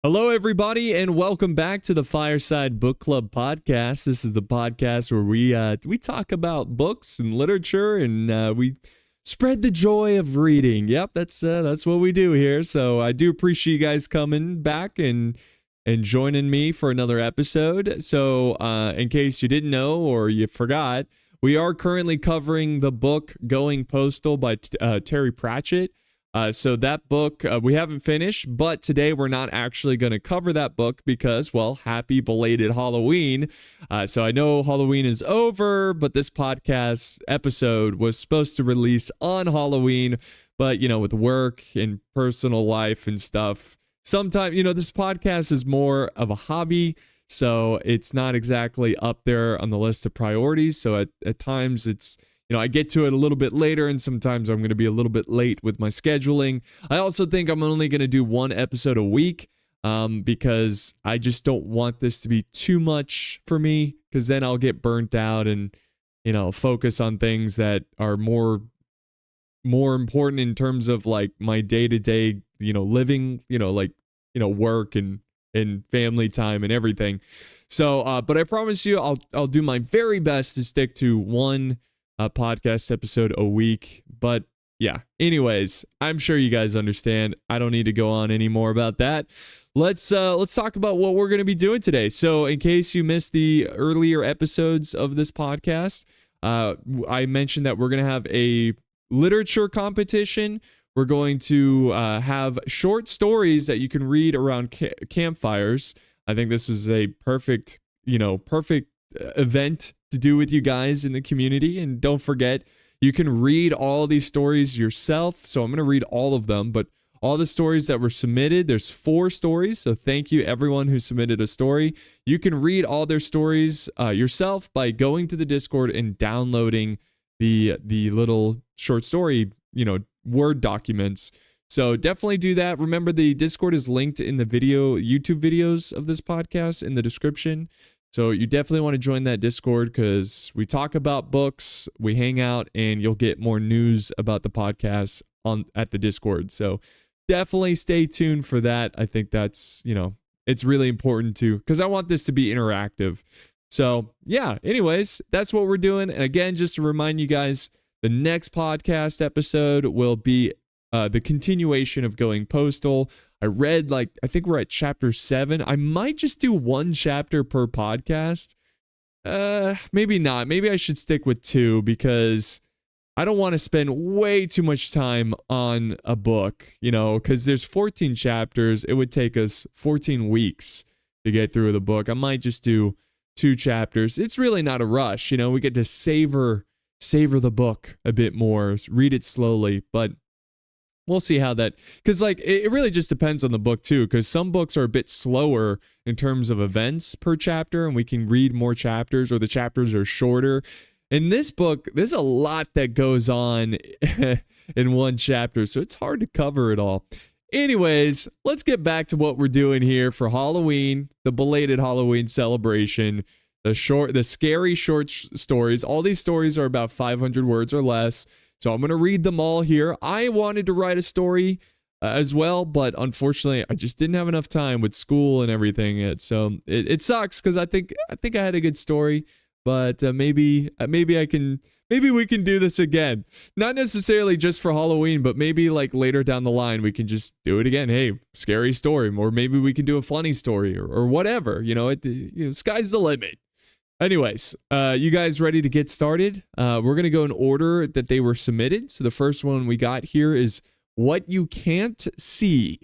Hello, everybody, and welcome back to the Fireside Book Club podcast. This is the podcast where we talk about books and literature, and we spread the joy of reading. Yep, that's what we do here. So I do appreciate you guys coming back and joining me for another episode. So in case you didn't know or you forgot, we are currently covering the book Going Postal by Terry Pratchett. So that book we haven't finished, but today we're not actually going to cover that book because, well, happy belated Halloween. So I know Halloween is over, but this podcast episode was supposed to release on Halloween, but, with work and personal life and stuff, sometimes, this podcast is more of a hobby, so it's not exactly up there on the list of priorities. So at times it's, I get to it a little bit later, and sometimes I'm going to be a little bit late with my scheduling. I also think I'm only going to do one episode a week because I just don't want this to be too much for me, because then I'll get burnt out and, focus on things that are more important in terms of like my day-to-day, living, work and family time and everything. So, but I promise you, I'll do my very best to stick to one podcast episode a week. But yeah, anyways, I'm sure you guys understand. I don't need to go on anymore about that. Let's talk about what we're going to be doing today. So in case you missed the earlier episodes of this podcast, I mentioned that we're going to have a literature competition. We're going to have short stories that you can read around campfires. I think this is a perfect event to do with you guys in the community. And don't forget, you can read all these stories yourself. So I'm going to read all of them, but all the stories that were submitted, there's 4 stories. So thank you everyone who submitted a story. You can read all their stories yourself by going to the Discord and downloading the little short story, Word documents. So definitely do that. Remember, the Discord is linked in the YouTube videos of this podcast in the description. So you definitely want to join that Discord because we talk about books, we hang out, and you'll get more news about the podcast at the Discord. So definitely stay tuned for that. I think that's, it's really important too, because I want this to be interactive. So yeah, anyways, that's what we're doing. And again, just to remind you guys, the next podcast episode will be the continuation of Going Postal. I read, I think we're at chapter 7. I might just do 1 chapter per podcast. Maybe not. Maybe I should stick with 2 because I don't want to spend way too much time on a book, because there's 14 chapters. It would take us 14 weeks to get through the book. I might just do 2 chapters. It's really not a rush, we get to savor the book a bit more, read it slowly, but we'll see how that, because it really just depends on the book too, because some books are a bit slower in terms of events per chapter, and we can read more chapters, or the chapters are shorter. In this book, there's a lot that goes on in one chapter, so it's hard to cover it all. Anyways, let's get back to what we're doing here for Halloween, the belated Halloween celebration, the scary short stories. All these stories are about 500 words or less. So I'm going to read them all here. I wanted to write a story as well, but unfortunately, I just didn't have enough time with school and everything. So it sucks because I think I had a good story, but maybe we can do this again. Not necessarily just for Halloween, but maybe later down the line we can just do it again. Hey, scary story, or maybe we can do a funny story or whatever. Sky's the limit. Anyways, you guys ready to get started? We're going to go in order that they were submitted. So the first one we got here is What You Can't See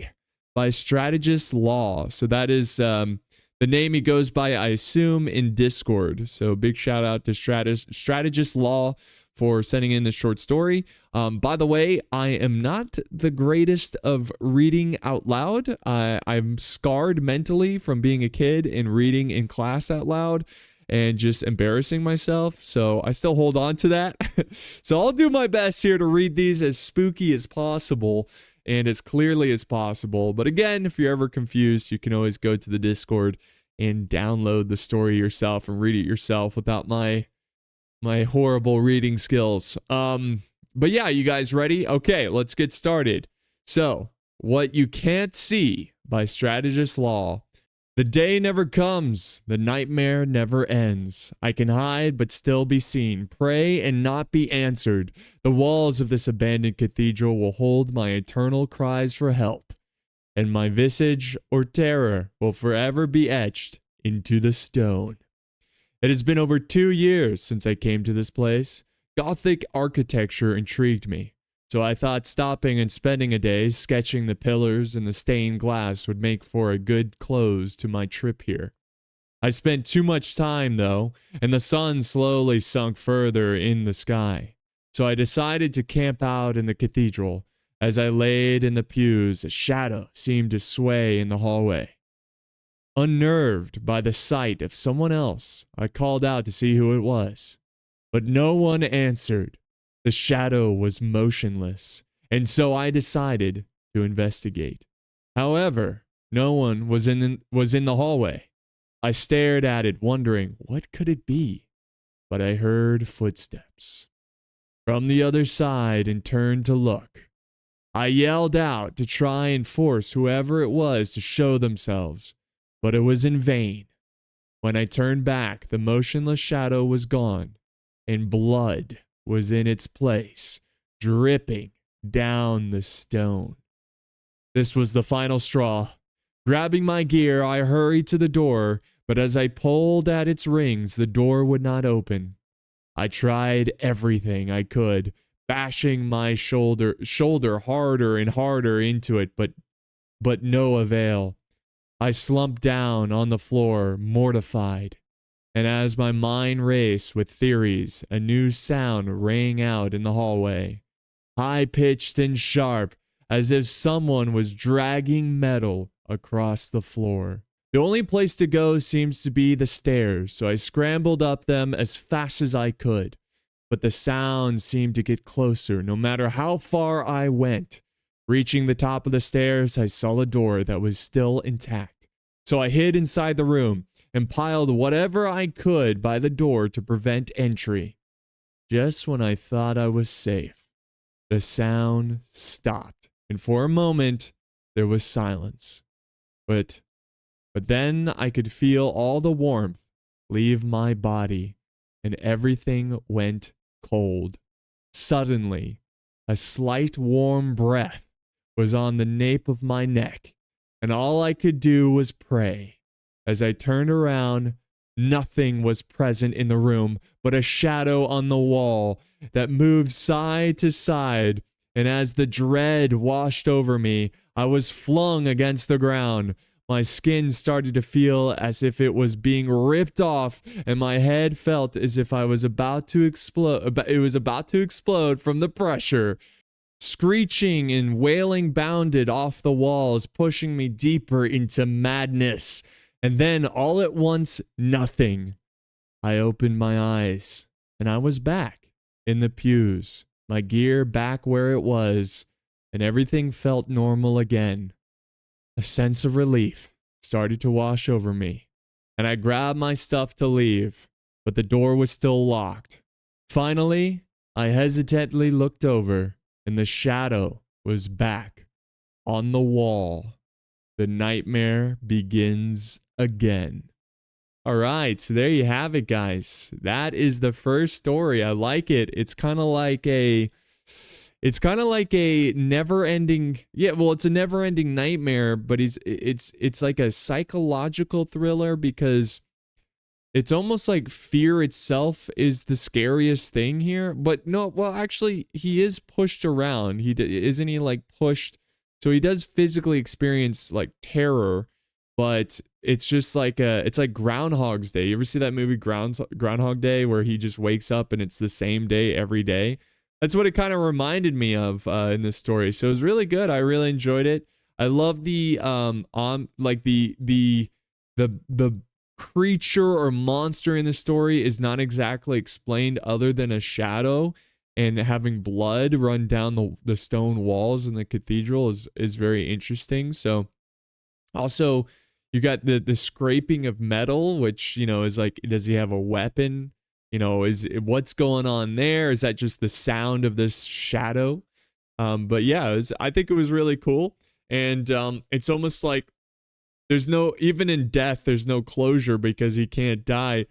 by Strategist Law. So that is the name he goes by, I assume, in Discord. So big shout out to Strategist Law for sending in this short story. By the way, I am not the greatest of reading out loud. I'm scarred mentally from being a kid and reading in class out loud and just embarrassing myself. So I still hold on to that. So I'll do my best here to read these as spooky as possible and as clearly as possible. But again, if you're ever confused, you can always go to the Discord and download the story yourself and read it yourself without my horrible reading skills. But yeah, you guys ready? Okay, let's get started. So, What You Can't See by Strategist Law. The day never comes, the nightmare never ends. I can hide but still be seen, pray and not be answered. The walls of this abandoned cathedral will hold my eternal cries for help, and my visage or terror will forever be etched into the stone. It has been over 2 years since I came to this place. Gothic architecture intrigued me, so I thought stopping and spending a day sketching the pillars and the stained glass would make for a good close to my trip here. I spent too much time, though, and the sun slowly sunk further in the sky, so I decided to camp out in the cathedral. As I laid in the pews, a shadow seemed to sway in the hallway. Unnerved by the sight of someone else, I called out to see who it was, but no one answered. The shadow was motionless, and so I decided to investigate. However, no one was in the hallway. I stared at it, wondering what could it be, but I heard footsteps from the other side and turned to look. I yelled out to try and force whoever it was to show themselves, but it was in vain. When I turned back, the motionless shadow was gone, and blood was in its place, dripping down the stone. This was the final straw. Grabbing my gear, I hurried to the door, but as I pulled at its rings, the door would not open. I tried everything I could, bashing my shoulder harder and harder into it, but no avail. I slumped down on the floor, mortified. And as my mind raced with theories, a new sound rang out in the hallway, high-pitched and sharp, as if someone was dragging metal across the floor. The only place to go seems to be the stairs, so I scrambled up them as fast as I could. But the sound seemed to get closer no matter how far I went. Reaching the top of the stairs, I saw a door that was still intact. So I hid inside the room and piled whatever I could by the door to prevent entry. Just when I thought I was safe, the sound stopped, and for a moment there was silence. But then I could feel all the warmth leave my body, and everything went cold. Suddenly, a slight warm breath was on the nape of my neck, and all I could do was pray. As I turned around, nothing was present in the room but a shadow on the wall that moved side to side, and as the dread washed over me, I was flung against the ground. My skin started to feel as if it was being ripped off, and my head felt as if I was about to explode. It was about to explode from the pressure. Screeching and wailing bounded off the walls, pushing me deeper into madness. And then, all at once, nothing. I opened my eyes, and I was back in the pews, my gear back where it was, and everything felt normal again. A sense of relief started to wash over me, and I grabbed my stuff to leave, but the door was still locked. Finally, I hesitantly looked over, and the shadow was back on the wall. The nightmare begins again. All right, so there you have it, guys. That is the first story. I like it. It's kind of like a never-ending, it's a never-ending nightmare, but it's like a psychological thriller because it's almost like fear itself is the scariest thing here. But no, well, actually, he is pushed around. Isn't he like pushed? So he does physically experience like terror, but it's just like it's like Groundhog's Day. You ever see that movie Groundhog Day, where he just wakes up and it's the same day every day? That's what it kind of reminded me of in this story. So it was really good. I really enjoyed it. I love the the creature or monster in the story is not exactly explained other than a shadow, and having blood run down the stone walls in the cathedral is very interesting. So also you got the scraping of metal, which, is like, does he have a weapon? What's going on there? Is that just the sound of this shadow? But yeah, I think it was really cool. And it's almost like There's no, even in death, there's no closure because he can't die.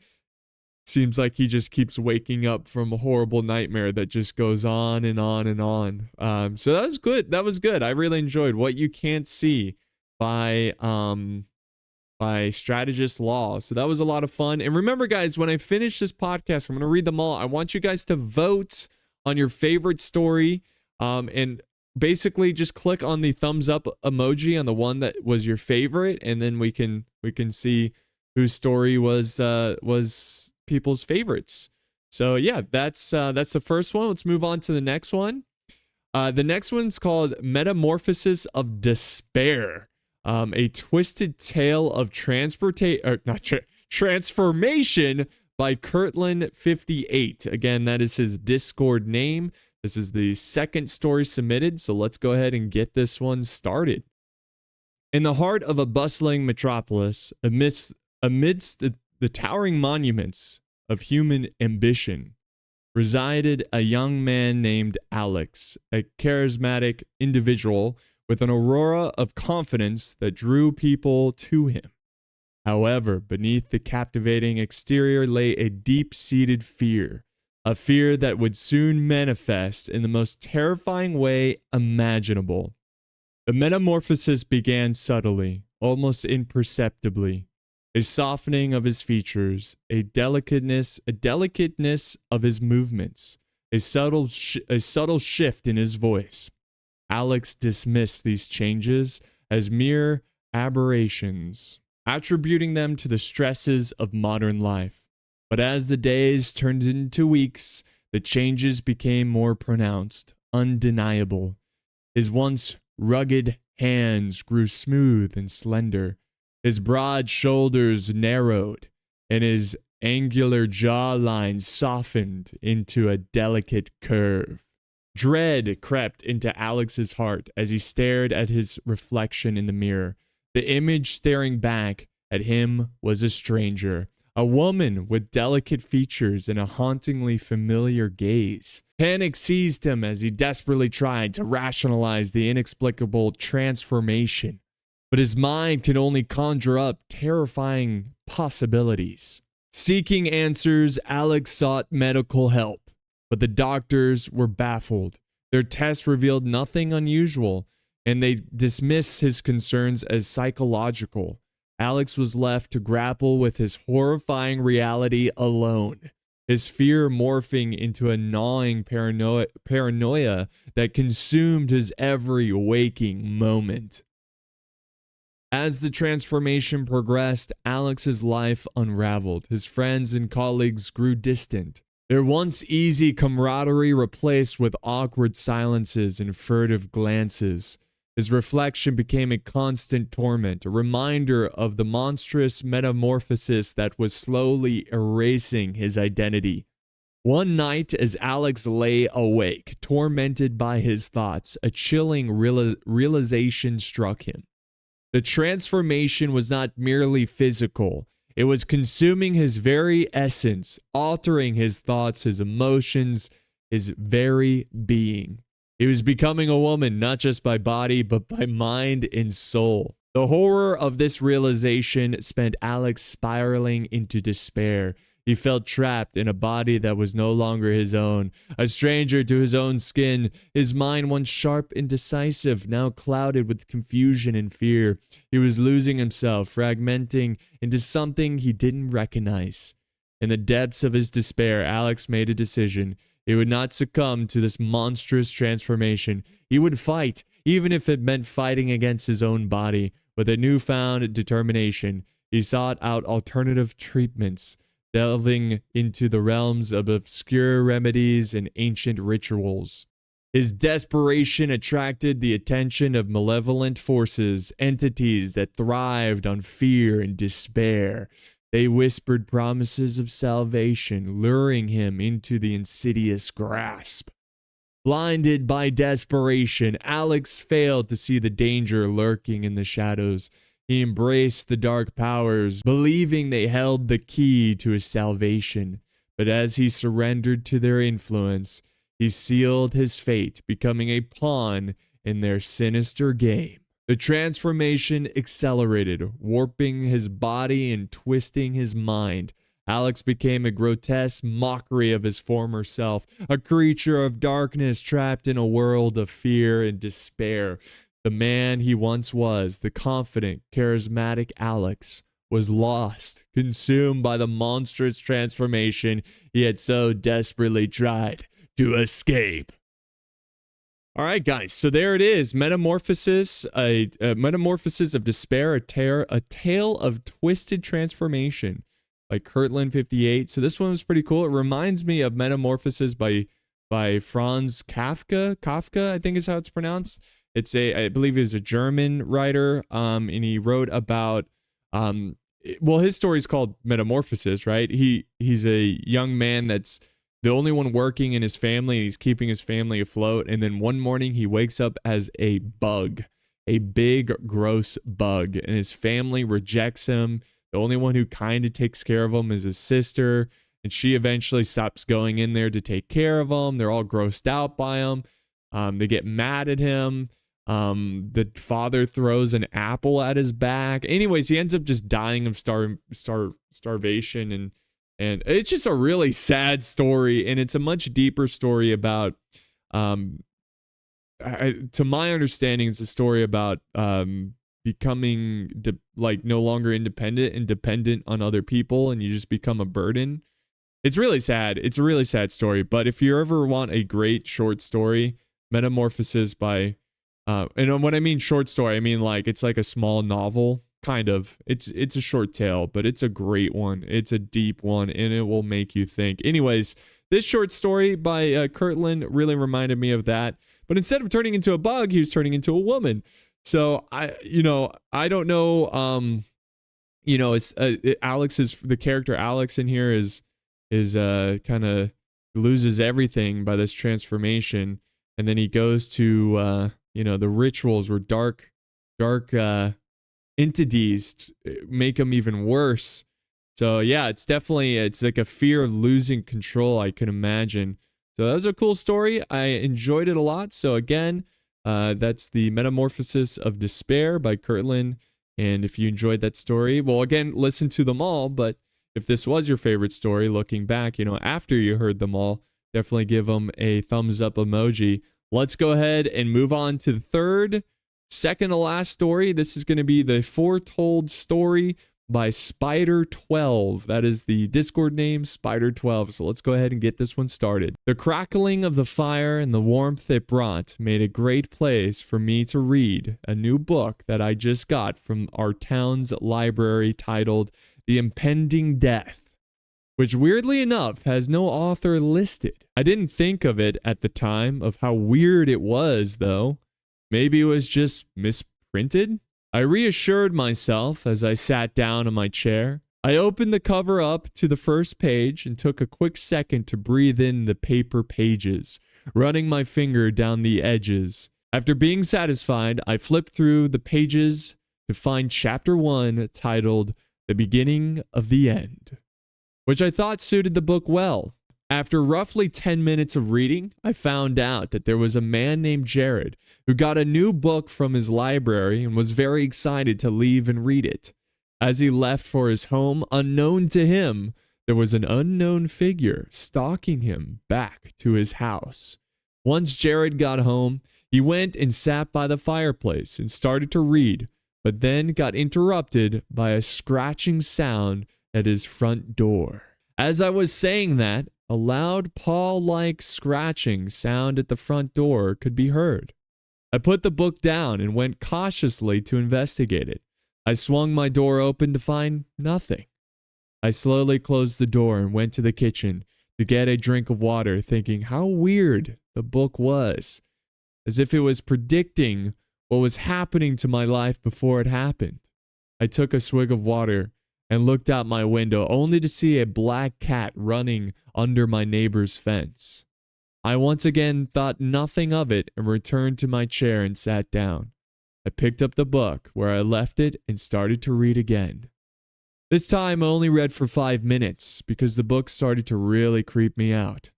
Seems like he just keeps waking up from a horrible nightmare that just goes on and on and on. So that was good. That was good. I really enjoyed What You Can't See by Strategist Law. So that was a lot of fun. And remember, guys, when I finish this podcast, I'm going to read them all. I want you guys to vote on your favorite story. And basically just click on the thumbs up emoji on the one that was your favorite, and then we can see whose story was people's favorites. So yeah, that's the first one. Let's move on to the next one. The next one's called Metamorphosis of Despair. A twisted tale of transformation by Kirtland58. Again, that is his Discord name. This is the second story submitted, so let's go ahead and get this one started. In the heart of a bustling metropolis, amidst the towering monuments of human ambition, resided a young man named Alex, a charismatic individual with an aura of confidence that drew people to him. However, beneath the captivating exterior lay a deep-seated fear, a fear that would soon manifest in the most terrifying way imaginable. The metamorphosis began subtly, almost imperceptibly. A softening of his features, a delicateness of his movements, a subtle shift in his voice. Alex dismissed these changes as mere aberrations, attributing them to the stresses of modern life. But as the days turned into weeks, the changes became more pronounced, undeniable. His once rugged hands grew smooth and slender. His broad shoulders narrowed, and his angular jawline softened into a delicate curve. Dread crept into Alex's heart as he stared at his reflection in the mirror. The image staring back at him was a stranger, a woman with delicate features and a hauntingly familiar gaze. Panic seized him as he desperately tried to rationalize the inexplicable transformation, but his mind could only conjure up terrifying possibilities. Seeking answers, Alex sought medical help, but the doctors were baffled. Their tests revealed nothing unusual, and they dismissed his concerns as psychological. Alex was left to grapple with his horrifying reality alone, his fear morphing into a gnawing paranoia that consumed his every waking moment. As the transformation progressed, Alex's life unraveled. His friends and colleagues grew distant, their once easy camaraderie replaced with awkward silences and furtive glances. His reflection became a constant torment, a reminder of the monstrous metamorphosis that was slowly erasing his identity. One night, as Alex lay awake, tormented by his thoughts, a chilling realization struck him. The transformation was not merely physical. It was consuming his very essence, altering his thoughts, his emotions, his very being. He was becoming a woman, not just by body, but by mind and soul. The horror of this realization sent Alex spiraling into despair. He felt trapped in a body that was no longer his own, a stranger to his own skin. His mind, once sharp and decisive, now clouded with confusion and fear. He was losing himself, fragmenting into something he didn't recognize. In the depths of his despair, Alex made a decision. He would not succumb to this monstrous transformation. He would fight, even if it meant fighting against his own body. With a newfound determination, he sought out alternative treatments, delving into the realms of obscure remedies and ancient rituals. His desperation attracted the attention of malevolent forces, entities that thrived on fear and despair. They whispered promises of salvation, luring him into the insidious grasp. Blinded by desperation, Alex failed to see the danger lurking in the shadows. He embraced the dark powers, believing they held the key to his salvation. But as he surrendered to their influence, he sealed his fate, becoming a pawn in their sinister game. The transformation accelerated, warping his body and twisting his mind. Alex became a grotesque mockery of his former self, a creature of darkness trapped in a world of fear and despair. The man he once was, the confident, charismatic Alex, was lost, consumed by the monstrous transformation he had so desperately tried to escape. All right, guys, so there it is. Metamorphosis, a Metamorphosis of Despair, a tale of twisted transformation by Kirtland 58. So this one was pretty cool. It reminds me of Metamorphosis by Franz Kafka, I think is how it's pronounced. I believe he was a German writer, and he wrote about, well, his story is called Metamorphosis, right? He's a young man that's the only one working in his family, and he's keeping his family afloat. And then one morning he wakes up as a bug, a big, gross bug, and his family rejects him. The only one who kind of takes care of him is his sister, and she eventually stops going in there to take care of him. They're all grossed out by him. They get mad at him. The father throws an apple at his back. Anyways, he ends up just dying of starvation, and it's just a really sad story, and it's a much deeper story about, to my understanding, it's a story about becoming no longer independent and dependent on other people, and you just become a burden. It's really sad. It's a really sad story. But if you ever want a great short story, Metamorphosis by, and when I mean short story, I mean like it's like a small novel, kind of. It's a short tale, but it's a great one. It's a deep one, and it will make you think. Anyways, this short story by Kirtland really reminded me of that. But instead of turning into a bug, he was turning into a woman. So I don't know. The character Alex in here is kind of loses everything by this transformation, and then he goes to the rituals where dark entities make him even worse. So yeah, it's like a fear of losing control, I can imagine. So that was a cool story. I enjoyed it a lot. So again, that's the Metamorphosis of Despair by Kirtland. And if you enjoyed that story, well, again, listen to them all. But if this was your favorite story, looking back, after you heard them all, definitely give them a thumbs up emoji. Let's go ahead and move on to the second to last story. This is going to be the Foretold Story by Spider12. That is the Discord name, Spider12. So let's go ahead and get this one started. The crackling of the fire and the warmth it brought made a great place for me to read a new book that I just got from our town's library titled The Impending Death, which weirdly enough has no author listed. I didn't think of it at the time of how weird it was, though. Maybe it was just misprinted? I reassured myself as I sat down in my chair. I opened the cover up to the first page and took a quick second to breathe in the paper pages, running my finger down the edges. After being satisfied, I flipped through the pages to find chapter 1 titled The Beginning of the End, which I thought suited the book well. After roughly 10 minutes of reading, I found out that there was a man named Jared who got a new book from his library and was very excited to leave and read it. As he left for his home, unknown to him, there was an unknown figure stalking him back to his house. Once Jared got home, he went and sat by the fireplace and started to read, but then got interrupted by a scratching sound at his front door. As I was saying that, a loud paw-like scratching sound at the front door could be heard. I put the book down and went cautiously to investigate it. I swung my door open to find nothing. I slowly closed the door and went to the kitchen to get a drink of water, thinking how weird the book was, as if it was predicting what was happening to my life before it happened. I took a swig of water and looked out my window only to see a black cat running under my neighbor's fence. I once again thought nothing of it and returned to my chair and sat down. I picked up the book where I left it and started to read again. This time I only read for 5 minutes because the book started to really creep me out.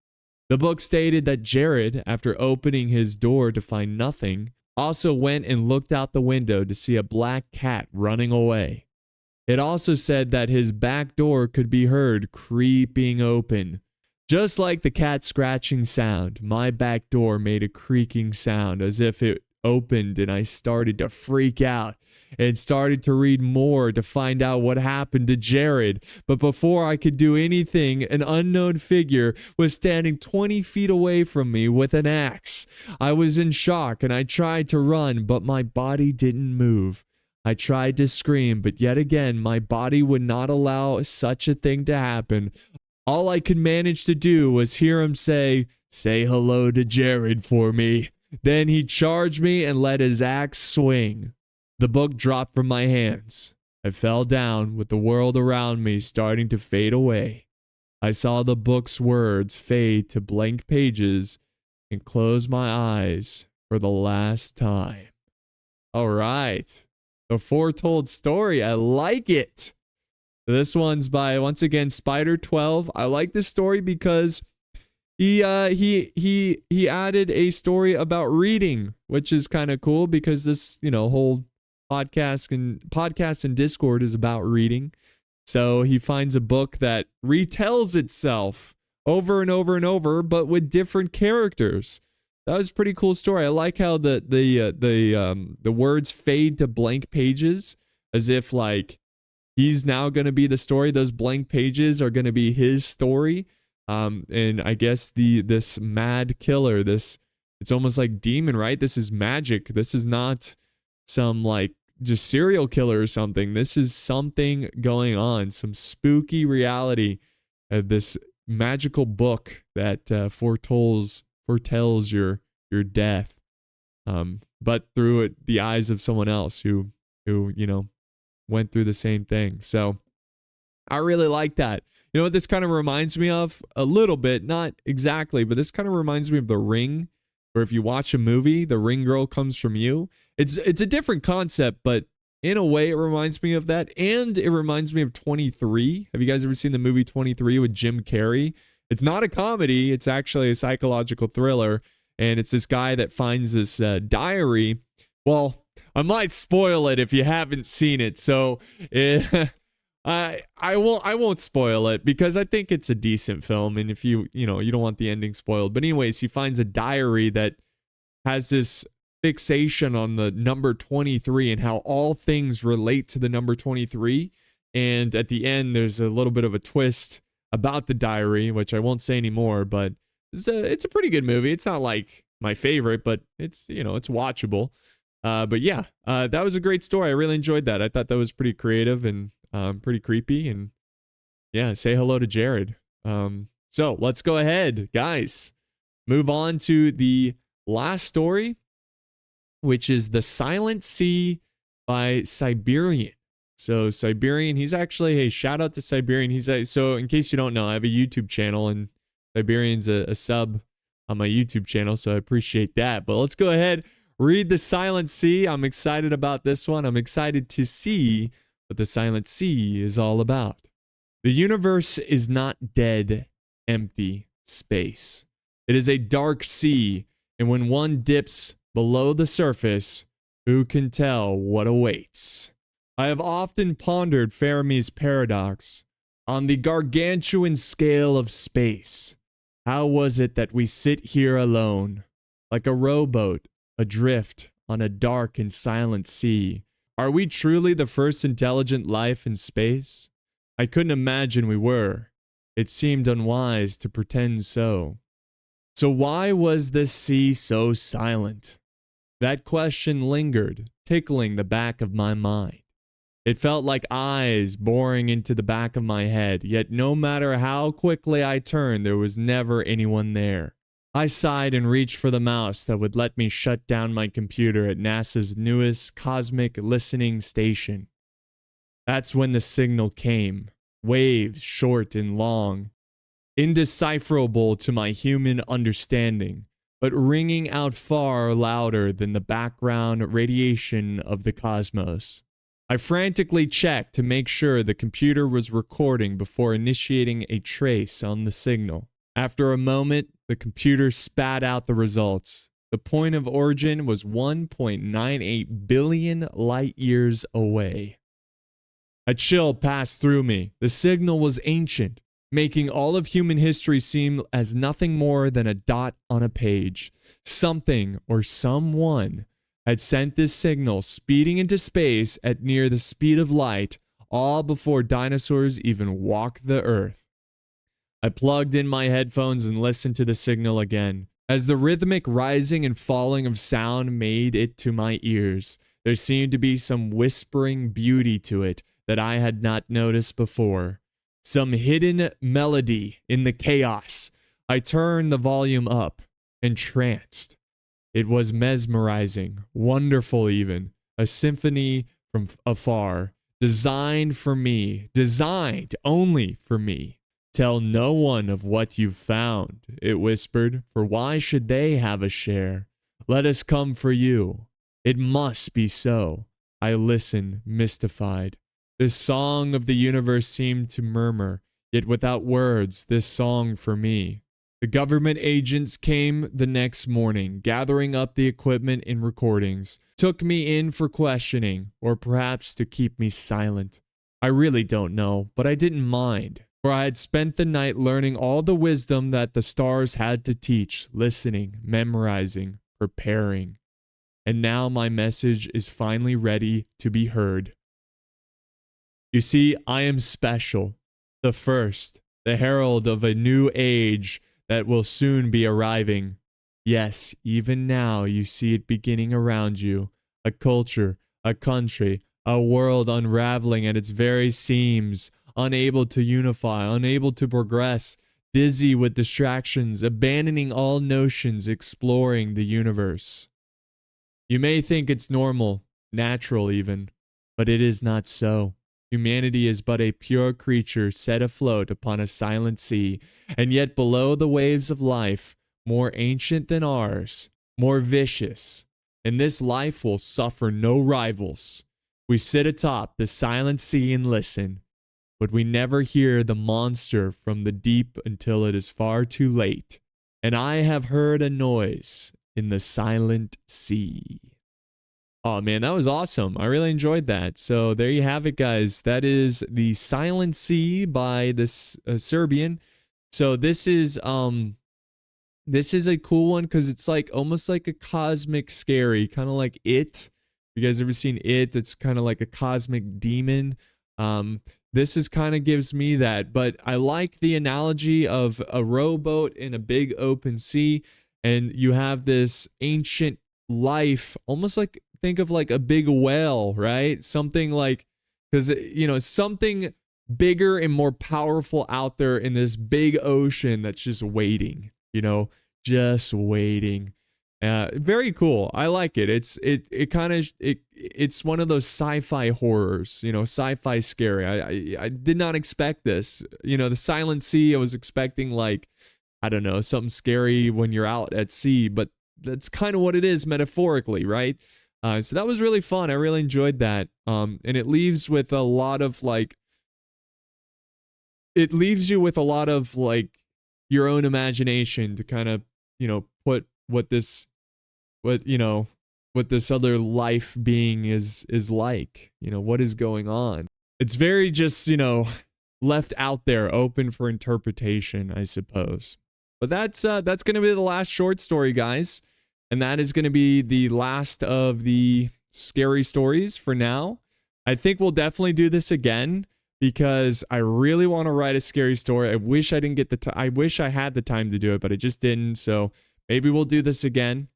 The book stated that Jared, after opening his door to find nothing, Also went and looked out the window to see a black cat running away. It also said that his back door could be heard creeping open. Just like the cat scratching sound, my back door made a creaking sound as if it opened, and I started to freak out and started to read more to find out what happened to Jared. But before I could do anything, an unknown figure was standing 20 feet away from me with an axe. I was in shock and I tried to run, but my body didn't move. I tried to scream, but yet again, my body would not allow such a thing to happen. All I could manage to do was hear him say hello to Jared for me. Then he charged me and let his axe swing. The book dropped from my hands. I fell down with the world around me starting to fade away. I saw the book's words fade to blank pages and close my eyes for the last time. All right. A foretold story. I like it. This one's by, once again, Spider12. I like this story because he added a story about reading, which is kind of cool because this, whole podcast and Discord is about reading. So he finds a book that retells itself over and over and over, but with different characters. That was a pretty cool story. I like how the words fade to blank pages as if like he's now going to be the story. Those blank pages are going to be his story. And I guess this mad killer, it's almost like demon, right? This is magic. This is not some like just serial killer or something. This is something going on, some spooky reality of this magical book that foretells your death, but through the eyes of someone else who went through the same thing. So I really like that. You know what this kind of reminds me of? A little bit, not exactly, but this kind of reminds me of The Ring, where if you watch a movie, the ring girl comes from you. It's a different concept, but in a way it reminds me of that. And it reminds me of 23. Have you guys ever seen the movie 23 with Jim Carrey? It's not a comedy. It's actually a psychological thriller. And it's this guy that finds this diary. Well, I might spoil it if you haven't seen it. So I won't spoil it because I think it's a decent film. And if you don't want the ending spoiled. But anyways, he finds a diary that has this fixation on the number 23 and how all things relate to the number 23. And at the end, there's a little bit of a twist about the diary, which I won't say anymore, but it's a pretty good movie. It's not like my favorite, but it's watchable. But yeah, that was a great story. I really enjoyed that. I thought that was pretty creative and pretty creepy. And yeah, say hello to Jared. So let's go ahead, guys. Move on to the last story, which is The Silent Sea by Siberian. So Siberian, he's actually, hey, shout out to Siberian. So in case you don't know, I have a YouTube channel and Siberian's a sub on my YouTube channel, so I appreciate that. But let's go ahead, read The Silent Sea. I'm excited about this one. I'm excited to see what The Silent Sea is all about. The universe is not dead, empty space. It is a dark sea, and when one dips below the surface, who can tell what awaits? I have often pondered Fermi's paradox on the gargantuan scale of space. How was it that we sit here alone, like a rowboat adrift on a dark and silent sea? Are we truly the first intelligent life in space? I couldn't imagine we were. It seemed unwise to pretend so. So why was this sea so silent? That question lingered, tickling the back of my mind. It felt like eyes boring into the back of my head, yet no matter how quickly I turned, there was never anyone there. I sighed and reached for the mouse that would let me shut down my computer at NASA's newest cosmic listening station. That's when the signal came, waves short and long, indecipherable to my human understanding, but ringing out far louder than the background radiation of the cosmos. I frantically checked to make sure the computer was recording before initiating a trace on the signal. After a moment, the computer spat out the results. The point of origin was 1.98 billion light years away. A chill passed through me. The signal was ancient, making all of human history seem as nothing more than a dot on a page. Something or someone had sent this signal speeding into space at near the speed of light, all before dinosaurs even walked the earth. I plugged in my headphones and listened to the signal again. As the rhythmic rising and falling of sound made it to my ears, there seemed to be some whispering beauty to it that I had not noticed before. Some hidden melody in the chaos. I turned the volume up, entranced. It was mesmerizing, wonderful even, a symphony from afar, designed for me, designed only for me. Tell no one of what you've found, it whispered, for why should they have a share? Let us come for you. It must be so. I listened, mystified. This song of the universe seemed to murmur, yet without words, this song for me. The government agents came the next morning, gathering up the equipment and recordings, took me in for questioning, or perhaps to keep me silent. I really don't know, but I didn't mind, for I had spent the night learning all the wisdom that the stars had to teach, listening, memorizing, preparing. And now my message is finally ready to be heard. You see, I am special, the first, the herald of a new age that will soon be arriving. Yes, even now you see it beginning around you, a culture, a country, a world unraveling at its very seams, unable to unify, unable to progress, dizzy with distractions, abandoning all notions, exploring the universe. You may think it's normal, natural even, but it is not so. Humanity is but a pure creature set afloat upon a silent sea, and yet below the waves of life, more ancient than ours, more vicious. And this life will suffer no rivals. We sit atop the silent sea and listen, but we never hear the monster from the deep until it is far too late. And I have heard a noise in the silent sea. Oh man, that was awesome. I really enjoyed that. So there you have it, guys. That is The Silent Sea by this Serbian. So this is a cool one because it's like almost like a cosmic scary, kind of like It. You guys ever seen It? It's kind of like a cosmic demon. This is kind of gives me that, but I like the analogy of a rowboat in a big open sea, and you have this ancient life, almost like think of like a big whale, right? Something like, because, you know, something bigger and more powerful out there in this big ocean that's just waiting, you know, just waiting. Very cool. I like it. It's one of those sci-fi horrors, you know, sci-fi scary. I did not expect this. You know, the Silent Sea, I was expecting like, I don't know, something scary when you're out at sea, but that's kind of what it is metaphorically, right? So that was really fun. I really enjoyed that. And it leaves you with a lot of your own imagination to kind of, you know, put what this other life being is like, you know, what is going on. It's very just, you know, left out there, open for interpretation, I suppose. But that's going to be the last short story, guys. And that is going to be the last of the scary stories for now. I think we'll definitely do this again because I really want to write a scary story. I wish I didn't get the I wish I had the time to do it, but I just didn't. So maybe we'll do this again.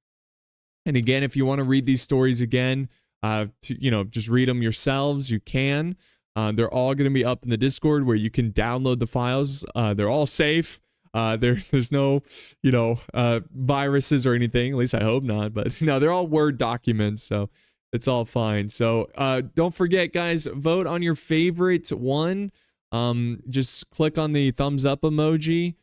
And again, if you want to read these stories again, just read them yourselves. You can. They're all going to be up in the Discord where you can download the files. They're all safe. There's no, viruses or anything. At least I hope not. But no, they're all Word documents, so it's all fine. So don't forget, guys, vote on your favorite one. Just click on the thumbs up emoji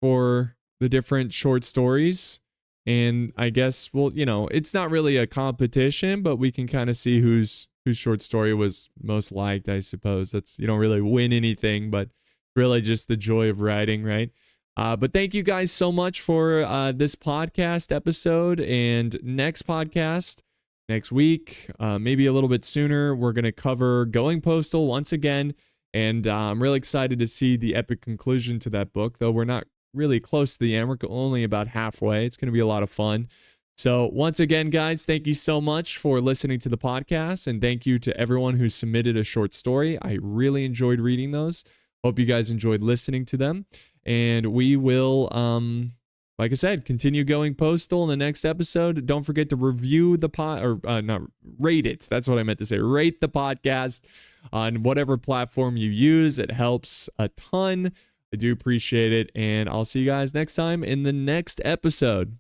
for the different short stories. And I guess, well, it's not really a competition, but we can kind of see whose short story was most liked, I suppose. You don't really win anything, but really just the joy of writing, right? But thank you guys so much for this podcast episode, and next podcast next week, maybe a little bit sooner, we're going to cover Going Postal once again. And I'm really excited to see the epic conclusion to that book, though we're not really close to the end. We're only about halfway. It's going to be a lot of fun. So once again, guys, thank you so much for listening to the podcast. And thank you to everyone who submitted a short story. I really enjoyed reading those. Hope you guys enjoyed listening to them. And we will, like I said, continue Going Postal in the next episode. Don't forget to review the not rate it. That's what I meant to say. Rate the podcast on whatever platform you use. It helps a ton. I do appreciate it. And I'll see you guys next time in the next episode.